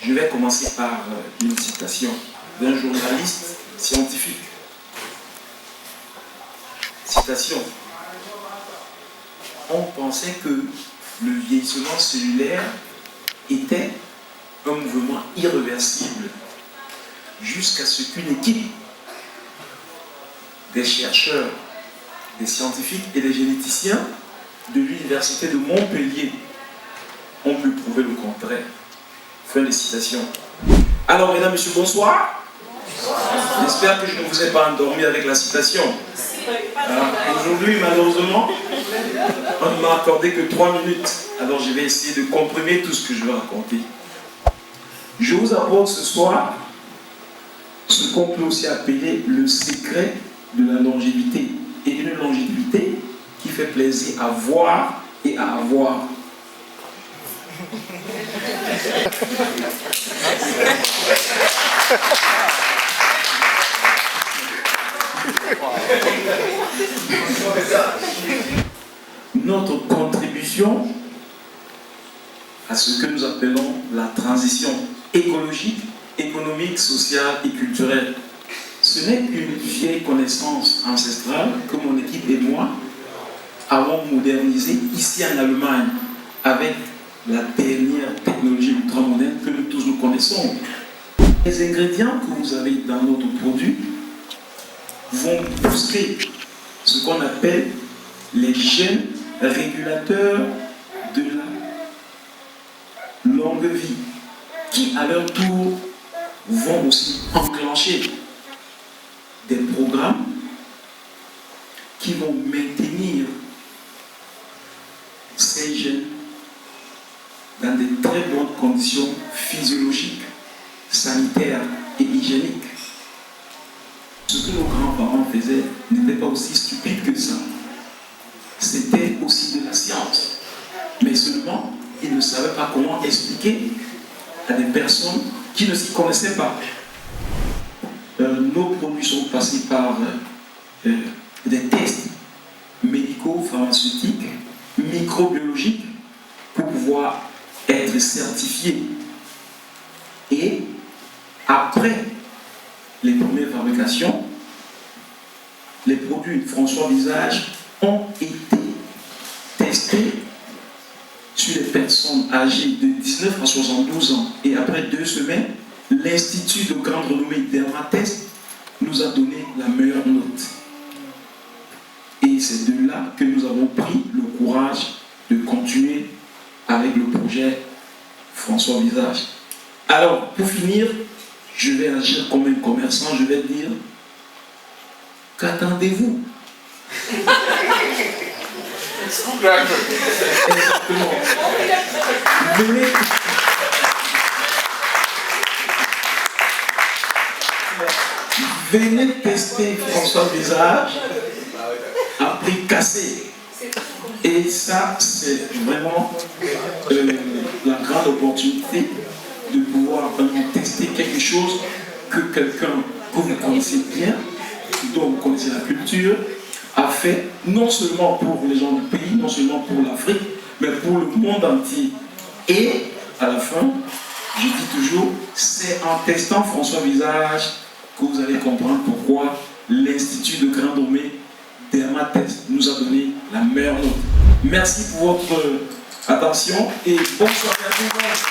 Je vais commencer par une citation d'un journaliste scientifique. Citation. On pensait que le vieillissement cellulaire était un mouvement irréversible jusqu'à ce qu'une équipe des chercheurs, des scientifiques et des généticiens de l'université de Montpellier ont pu prouver le contraire. Fin de citation. Alors, mesdames, messieurs, bonsoir. J'espère que je ne vous ai pas endormi avec la citation. Aujourd'hui, malheureusement, on ne m'a accordé que 3 minutes. Alors, je vais essayer de comprimer tout ce que je vais raconter. Je vous apporte ce soir ce qu'on peut aussi appeler le secret de la longévité. Et une longévité qui fait plaisir à voir et à avoir. Notre contribution à ce que nous appelons la transition écologique, économique, sociale et culturelle. Ce n'est qu'une vieille connaissance ancestrale que mon équipe et moi avons modernisée ici en Allemagne avec la dernière technologie ultramoderne que nous tous nous connaissons. Les ingrédients que vous avez dans notre produit vont booster ce qu'on appelle les gènes régulateurs de la longue vie, qui à leur tour vont aussi enclencher des programmes qui vont maintenir ces gènes dans de très bonnes conditions physiologiques, sanitaires et hygiéniques. Ce que nos grands-parents faisaient n'était pas aussi stupide que ça. C'était aussi de la science. Mais seulement, ils ne savaient pas comment expliquer à des personnes qui ne s'y connaissaient pas. Nos produits sont passés par des tests médicaux, pharmaceutiques, microbiologiques pour pouvoir être certifiés. Et après les premières fabrications, les produits François Visage ont été testés sur les personnes âgées de 19 à 72 ans. Et après 2 semaines, l'Institut de grande renommée Dermatest nous a donné la meilleure note. Et c'est de là que nous avons pris le courage de continuer avec le projet François Visage. Alors, pour finir, je vais agir comme un commerçant, je vais dire, qu'attendez-vous? Exactement. Venez tester François Visage à prix cassé. Et ça, c'est vraiment la grande opportunité de pouvoir vraiment tester quelque chose que quelqu'un que vous connaissez bien, dont vous connaissez la culture, a fait non seulement pour les gens du pays, non seulement pour l'Afrique, mais pour le monde entier. Et à la fin, je dis toujours, c'est en testant François Visage que vous allez comprendre pourquoi l'Institut de grande renommée Dermatest nous a donné la meilleure note. Merci pour votre attention et bonne soirée à tous.